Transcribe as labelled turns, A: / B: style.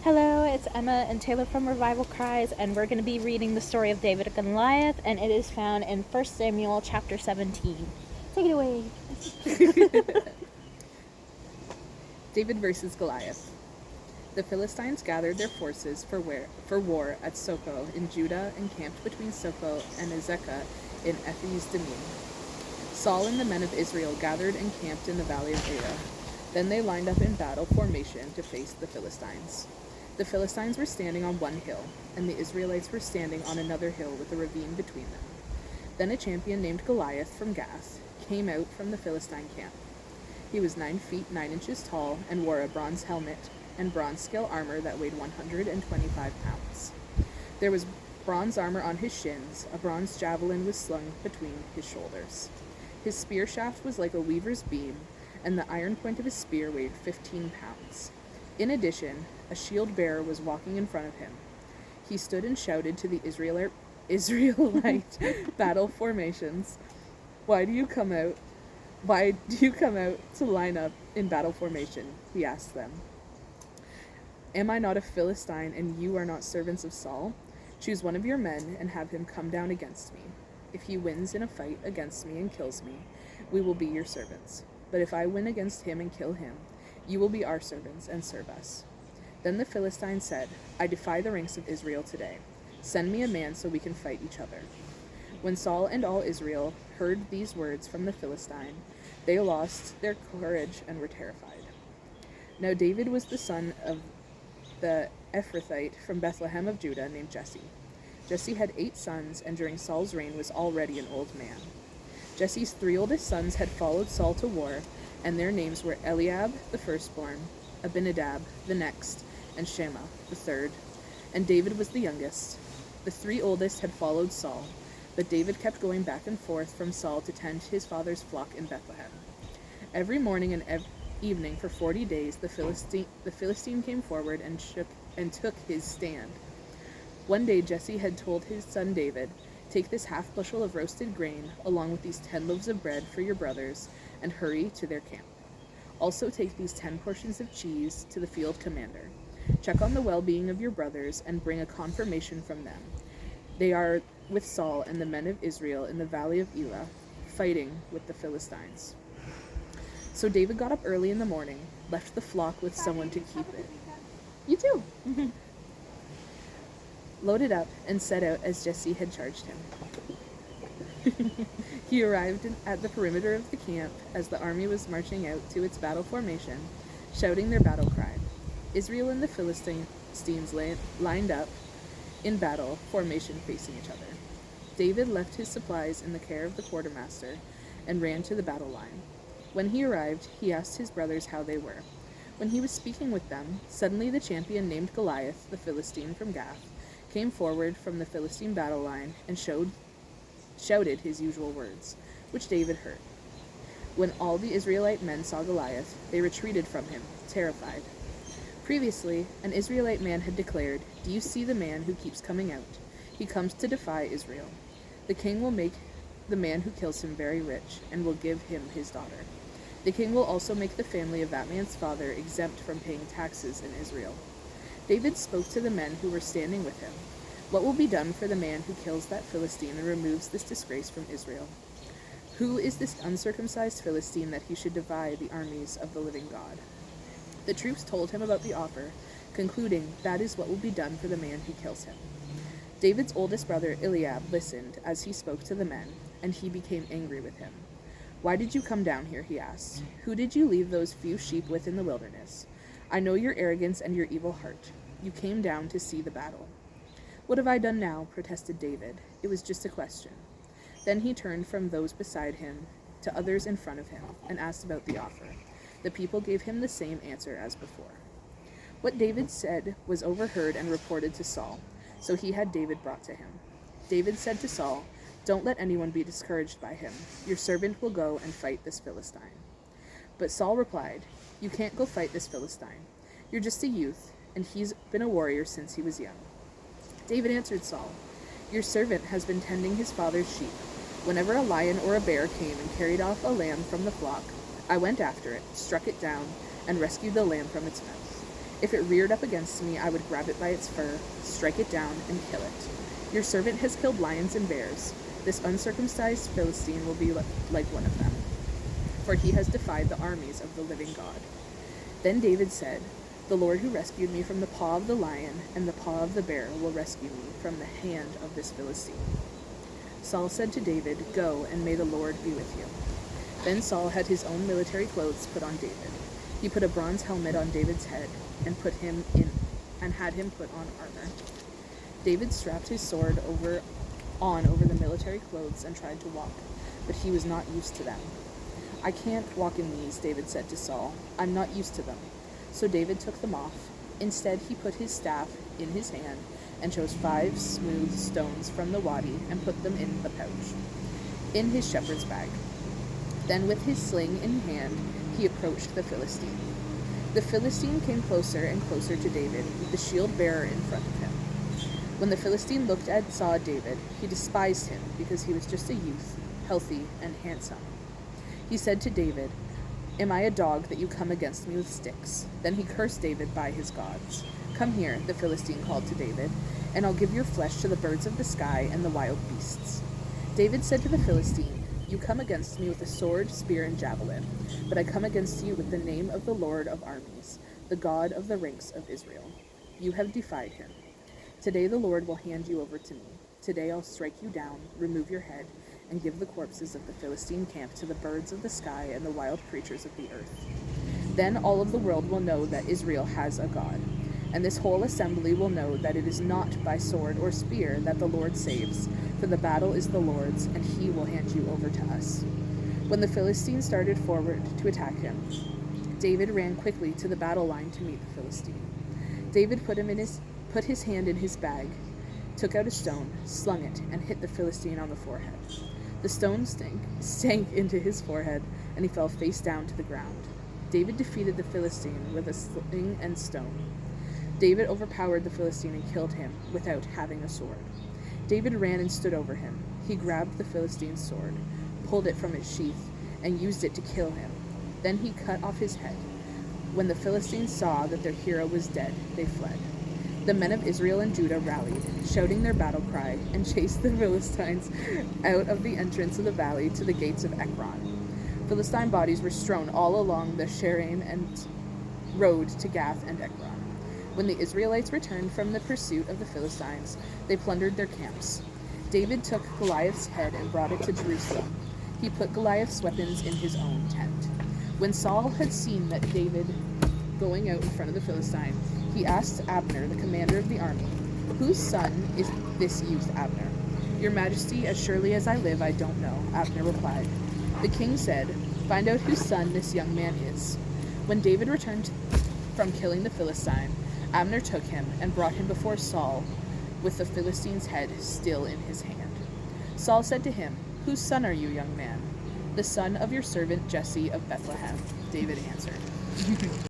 A: Hello, it's Emma and Taylor from Revival Cries, and we're going to be reading the story of David and Goliath, and it is found in 1 Samuel chapter 17. Take it away.
B: David versus Goliath. The Philistines gathered their forces for war at Soko in Judah and camped between Soko and Azekah in Ephes-Dammim. Saul and the men of Israel gathered and camped in the valley of Elah. Then they lined up in battle formation to face the Philistines. The Philistines were standing on one hill, and the Israelites were standing on another hill with a ravine between them. Then a champion named Goliath from Gath came out from the Philistine camp. He was 9 feet 9 inches tall and wore a bronze helmet and bronze scale armor that weighed 125 pounds. There was bronze armor on his shins, a bronze javelin was slung between his shoulders. His spear shaft was like a weaver's beam, and the iron point of his spear weighed 15 pounds. In addition, a shield bearer was walking in front of him. He stood and shouted to the Israelite battle formations, Why do you come out to line up in battle formation? He asked them. Am I not a Philistine, and you are not servants of Saul? Choose one of your men and have him come down against me. If he wins in a fight against me and kills me, we will be your servants. But if I win against him and kill him, you will be our servants and serve us. Then the Philistine said, I defy the ranks of Israel today. Send me a man so we can fight each other. When Saul and all Israel heard these words from the Philistine, they lost their courage and were terrified. Now David was the son of the Ephrathite from Bethlehem of Judah named Jesse. Jesse had 8 sons, and during Saul's reign was already an old man. Jesse's 3 oldest sons had followed Saul to war, and their names were Eliab, the firstborn, Abinadab, the next, and Shammah, the third, and David was the youngest. The 3 oldest had followed Saul, but David kept going back and forth from Saul to tend his father's flock in Bethlehem. Every morning and evening for 40 days, the Philistine came forward and took his stand. One day Jesse had told his son David, Take this half bushel of roasted grain, along with these 10 loaves of bread for your brothers, and hurry to their camp. Also take these 10 portions of cheese to the field commander. Check on the well-being of your brothers, and bring a confirmation from them. They are with Saul and the men of Israel in the valley of Elah, fighting with the Philistines. So David got up early in the morning, left the flock with someone to keep it. You too! Loaded up and set out as Jesse had charged him. He arrived at the perimeter of the camp as the army was marching out to its battle formation, shouting their battle cry. Israel and the Philistines lined up in battle formation facing each other. David left his supplies in the care of the quartermaster and ran to the battle line. When he arrived, he asked his brothers how they were. When he was speaking with them, suddenly the champion named Goliath, the Philistine from Gath, came forward from the Philistine battle line and shouted his usual words, which David heard. When all the Israelite men saw Goliath, they retreated from him, terrified. Previously, an Israelite man had declared, Do you see the man who keeps coming out? He comes to defy Israel. The king will make the man who kills him very rich, and will give him his daughter. The king will also make the family of that man's father exempt from paying taxes in Israel. David spoke to the men who were standing with him. What will be done for the man who kills that Philistine and removes this disgrace from Israel? Who is this uncircumcised Philistine that he should defy the armies of the living God? The troops told him about the offer, concluding, That is what will be done for the man who kills him. David's oldest brother Eliab listened as he spoke to the men, and he became angry with him. Why did you come down here? He asked. Who did you leave those few sheep with in the wilderness? I know your arrogance and your evil heart. You came down to see the battle. What have I done now? Protested David. It was just a question. Then he turned from those beside him to others in front of him and asked about the offer. The people gave him the same answer as before. What David said was overheard and reported to Saul, so he had David brought to him. David said to Saul, Don't let anyone be discouraged by him. Your servant will go and fight this Philistine. But Saul replied, You can't go fight this Philistine. You're just a youth, and he's been a warrior since he was young. David answered Saul, Your servant has been tending his father's sheep. Whenever a lion or a bear came and carried off a lamb from the flock, I went after it, struck it down, and rescued the lamb from its mouth. If it reared up against me, I would grab it by its fur, strike it down, and kill it. Your servant has killed lions and bears. This uncircumcised Philistine will be like one of them, for he has defied the armies of the living God." Then David said, "The Lord who rescued me from the paw of the lion and the paw of the bear will rescue me from the hand of this Philistine." Saul said to David, "Go, and may the Lord be with you." Then Saul had his own military clothes put on David. He put a bronze helmet on David's head and had him put on armor. David strapped his sword over the military clothes and tried to walk, but he was not used to them. "I can't walk in these," David said to Saul. "I'm not used to them." So David took them off. Instead, he put his staff in his hand and chose 5 smooth stones from the wadi and put them in the pouch, in his shepherd's bag. Then with his sling in hand, he approached the Philistine. The Philistine came closer and closer to David, with the shield bearer in front of him. When the Philistine saw David, he despised him because he was just a youth, healthy and handsome. He said to David, "Am I a dog that you come against me with sticks?" Then he cursed David by his gods. "Come here," the Philistine called to David, "and I'll give your flesh to the birds of the sky and the wild beasts." David said to the Philistine, "You come against me with a sword, spear, and javelin, but I come against you with the name of the Lord of armies, the God of the ranks of Israel. You have defied him. Today the Lord will hand you over to me. Today I'll strike you down, remove your head, and give the corpses of the Philistine camp to the birds of the sky and the wild creatures of the earth. Then all of the world will know that Israel has a God, and this whole assembly will know that it is not by sword or spear that the Lord saves, for the battle is the Lord's, and he will hand you over to us." When the Philistine started forward to attack him, David ran quickly to the battle line to meet the Philistine. David put his hand in his bag, took out a stone, slung it, and hit the Philistine on the forehead. The stone sank into his forehead, and he fell face down to the ground. David defeated the Philistine with a sling and stone. David overpowered the Philistine and killed him without having a sword. David ran and stood over him. He grabbed the Philistine's sword, pulled it from its sheath, and used it to kill him. Then he cut off his head. When the Philistines saw that their hero was dead, they fled. The men of Israel and Judah rallied, shouting their battle cry, and chased the Philistines out of the entrance of the valley to the gates of Ekron. Philistine bodies were strewn all along the Shaaraim and road to Gath and Ekron. When the Israelites returned from the pursuit of the Philistines, they plundered their camps. David took Goliath's head and brought it to Jerusalem. He put Goliath's weapons in his own tent. When Saul had seen that David going out in front of the Philistine, he asked Abner, the commander of the army, "Whose son is this youth, Abner?" "Your Majesty, as surely as I live, I don't know," Abner replied. The king said, "Find out whose son this young man is." When David returned from killing the Philistine, Abner took him and brought him before Saul with the Philistine's head still in his hand. Saul said to him, "Whose son are you, young man?" "The son of your servant Jesse of Bethlehem," David answered.